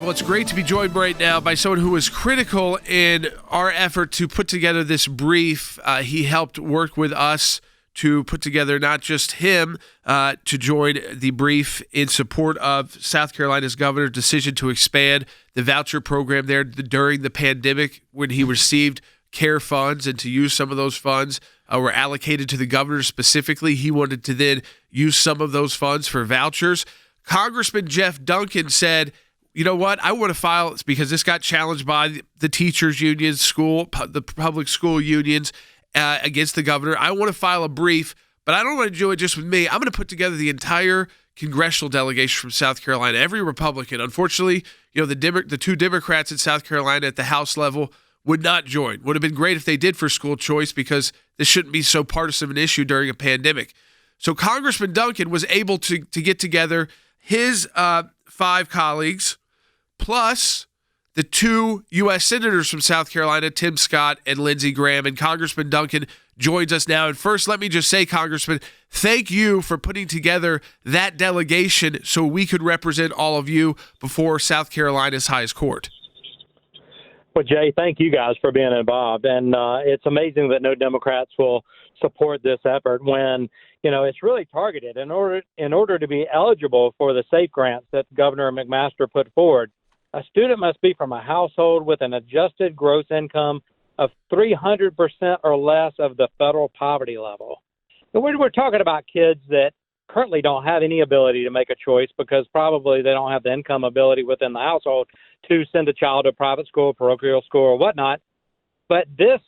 Well, it's great to be joined right now by someone who was critical in our effort to put together this brief. He helped work with us to put together not just him to join the brief in support of South Carolina's governor's decision to expand the voucher program there during the pandemic when he received CARE funds, and to use some of those funds were allocated to the governor specifically. He wanted to then use some of those funds for vouchers. Congressman Jeff Duncan said, you know what, I want to file, it's because this got challenged by the teachers unions, the public school unions against the governor. I want to file a brief, but I don't want to do it just with me. I'm going to put together the entire congressional delegation from South Carolina, every Republican. Unfortunately, the two Democrats in South Carolina at the House level would not join. Would have been great if they did for school choice, because this shouldn't be so partisan an issue during a pandemic. So Congressman Duncan was able to get together his 5 colleagues, plus the 2 U.S. senators from South Carolina, Tim Scott and Lindsey Graham. And Congressman Duncan joins us now. And first, let me just say, Congressman, thank you for putting together that delegation so we could represent all of you before South Carolina's highest court. Well, Jay, thank you guys for being involved. And it's amazing that no Democrats will support this effort when, it's really targeted. In order to be eligible for the SAFE grants that Governor McMaster put forward, a student must be from a household with an adjusted gross income of 300% or less of the federal poverty level. And we're talking about kids that currently don't have any ability to make a choice because probably they don't have the income ability within the household to send a child to a private school, parochial school, or whatnot. But the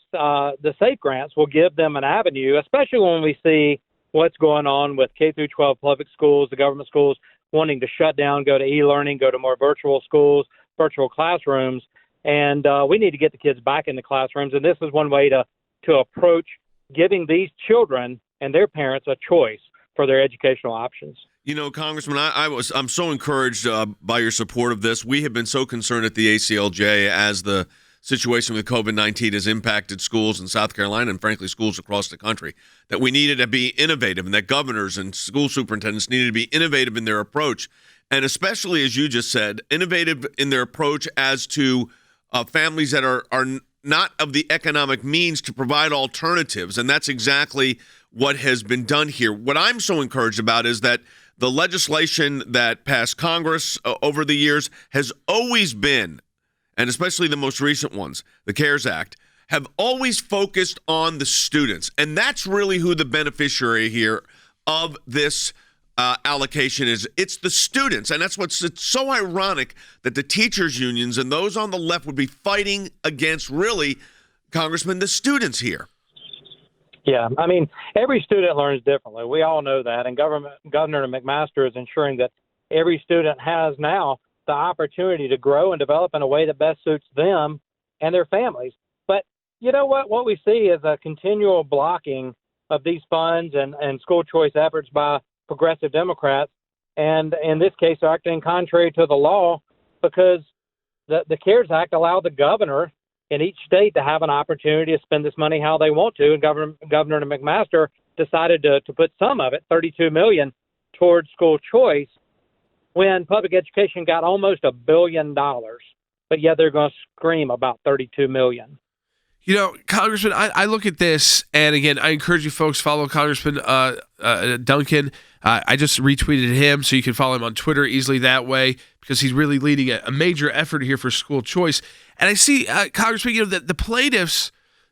SAFE grants will give them an avenue, especially when we see what's going on with K through 12 public schools, the government schools wanting to shut down, go to e-learning, go to more virtual schools, virtual classrooms. And we need to get the kids back in the classrooms. And this is one way to approach giving these children and their parents a choice for their educational options. Congressman, I'm so encouraged by your support of this. We have been so concerned at the ACLJ as the situation with COVID-19 has impacted schools in South Carolina and, frankly, schools across the country, that we needed to be innovative and that governors and school superintendents needed to be innovative in their approach, and especially, as you just said, innovative in their approach as to families that are not of the economic means to provide alternatives, and that's exactly what has been done here. What I'm so encouraged about is that the legislation that passed Congress over the years has always been, and especially the most recent ones, the CARES Act, have always focused on the students. And that's really who the beneficiary here of this allocation is. It's the students. And it's so ironic that the teachers unions and those on the left would be fighting against, really, Congressman, the students here. Yeah, every student learns differently. We all know that. And Governor McMaster is ensuring that every student has now the opportunity to grow and develop in a way that best suits them and their families. But you know what we see is a continual blocking of these funds and school choice efforts by progressive Democrats, and in this case acting contrary to the law, because the CARES Act allowed the governor in each state to have an opportunity to spend this money how they want to, and Governor McMaster decided to put some of it, $32 million, towards school choice, when public education got almost $1 billion, but yet they're going to scream about $32 million. Congressman, I look at this, and again, I encourage you folks follow Congressman Duncan. I just retweeted him, so you can follow him on Twitter easily that way, because he's really leading a major effort here for school choice. And I see, Congressman, the plaintiffs,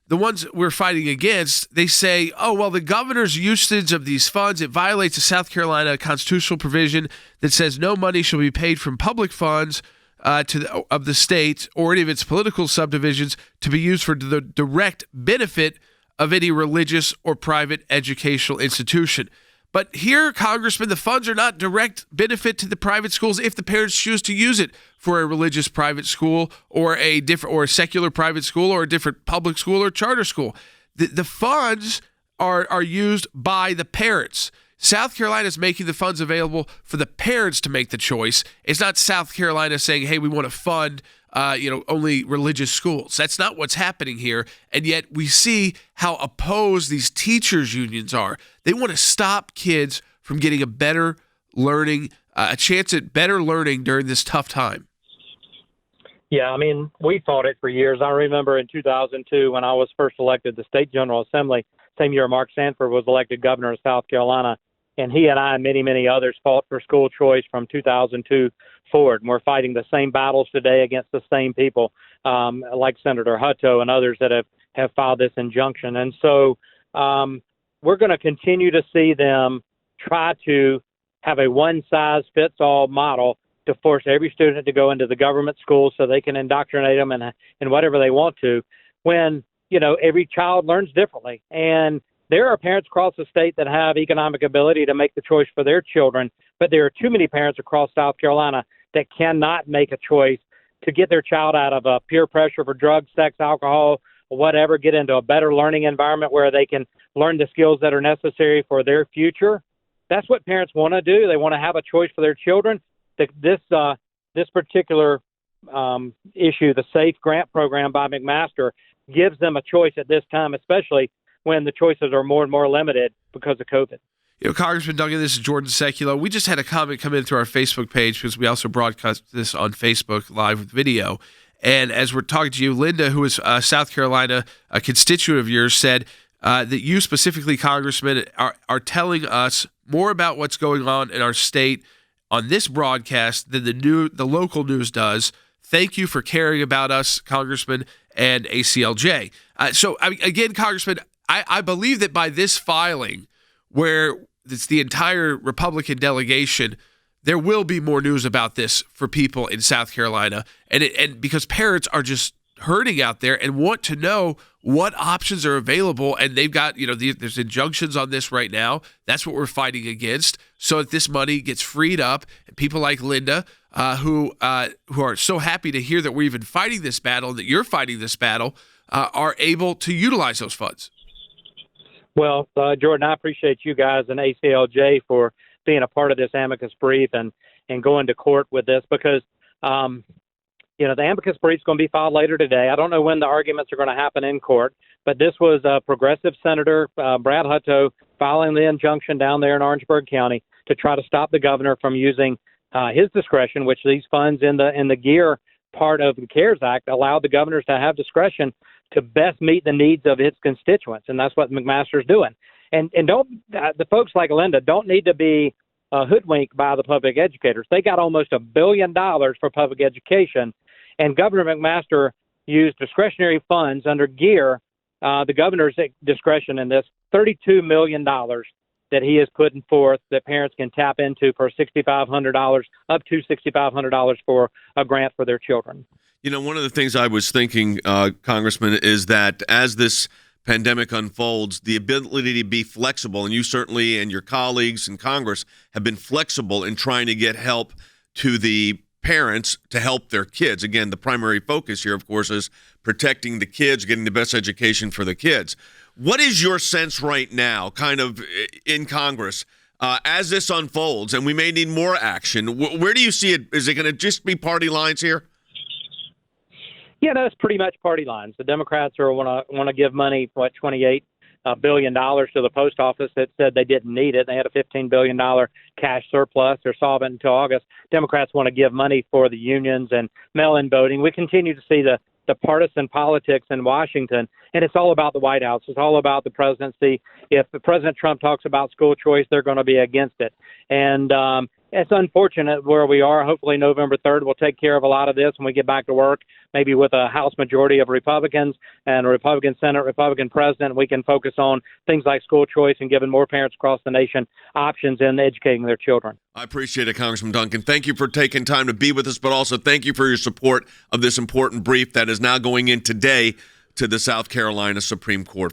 the ones we're fighting against, they say, oh, well, the governor's usage of these funds, it violates a South Carolina constitutional provision that says no money shall be paid from public funds of the state or any of its political subdivisions to be used for the direct benefit of any religious or private educational institution. But here, Congressman, the funds are not direct benefit to the private schools if the parents choose to use it for a religious private school or a secular private school or a different public school or charter school. The funds are used by the parents. South Carolina is making the funds available for the parents to make the choice. It's not South Carolina saying, hey, we want to fund only religious schools. That's not what's happening here. And yet we see how opposed these teachers unions are. They want to stop kids from getting a chance at better learning during this tough time. Yeah, I mean, we fought it for years. I remember in 2002 when I was first elected to the state general assembly, same year Mark Sanford was elected governor of South Carolina, and he and I and many, many others fought for school choice from 2002 forward. And we're fighting the same battles today against the same people, like Senator Hutto and others that have filed this injunction. And so we're going to continue to see them try to have a one-size-fits-all model to force every student to go into the government schools so they can indoctrinate them in whatever they want to, when, every child learns differently. And there are parents across the state that have economic ability to make the choice for their children, but there are too many parents across South Carolina that cannot make a choice to get their child out of peer pressure for drugs, sex, alcohol, or whatever, get into a better learning environment where they can learn the skills that are necessary for their future. That's what parents want to do. They want to have a choice for their children. This particular issue, the SAFE grant program by McMaster, gives them a choice at this time, especially when the choices are more and more limited because of COVID. Congressman Duncan, this is Jordan Sekulow. We just had a comment come in through our Facebook page because we also broadcast this on Facebook live with video. And as we're talking to you, Linda, who is South Carolina, a constituent of yours, said that you specifically, Congressman, are telling us more about what's going on in our state on this broadcast than the local news does. Thank you for caring about us, Congressman, and ACLJ. Again, Congressman, I believe that by this filing, where it's the entire Republican delegation, there will be more news about this for people in South Carolina, and because parents are just hurting out there and want to know what options are available, and they've got, there's injunctions on this right now. That's what we're fighting against, so that this money gets freed up, and people like Linda, who are so happy to hear that we're even fighting this battle, that you're fighting this battle, are able to utilize those funds. Well, Jordan, I appreciate you guys and ACLJ for being a part of this amicus brief and going to court with this, because the amicus brief is going to be filed later today. I don't know when the arguments are going to happen in court, but this was a progressive Senator, Brad Hutto, filing the injunction down there in Orangeburg County to try to stop the governor from using his discretion, which these funds in the GEAR part of the CARES Act allowed the governors to have discretion to best meet the needs of its constituents. And that's what McMaster's doing. And the folks like Linda don't need to be hoodwinked by the public educators. They got almost $1 billion for public education, and Governor McMaster used discretionary funds under GEAR, the governor's discretion in this, $32 million that he is putting forth that parents can tap into for $6,500, up to $6,500 for a grant for their children. One of the things I was thinking, Congressman, is that as this pandemic unfolds, the ability to be flexible, and you certainly and your colleagues in Congress have been flexible in trying to get help to the parents to help their kids. Again, the primary focus here, of course, is protecting the kids, getting the best education for the kids. What is your sense right now, kind of in Congress, as this unfolds, and we may need more action? Where do you see it? Is it going to just be party lines here? Yeah, no, it's pretty much party lines. The Democrats want to give money, $28 billion to the post office that said they didn't need it. They had a $15 billion cash surplus. They're solvent until August. Democrats want to give money for the unions and mail-in voting. We continue to see the partisan politics in Washington, and it's all about the White House. It's all about the presidency. If President Trump talks about school choice, they're going to be against it. And it's unfortunate where we are. Hopefully November 3rd will take care of a lot of this when we get back to work, maybe with a House majority of Republicans and a Republican Senate, Republican president. We can focus on things like school choice and giving more parents across the nation options in educating their children. I appreciate it, Congressman Duncan. Thank you for taking time to be with us, but also thank you for your support of this important brief that is now going in today to the South Carolina Supreme Court.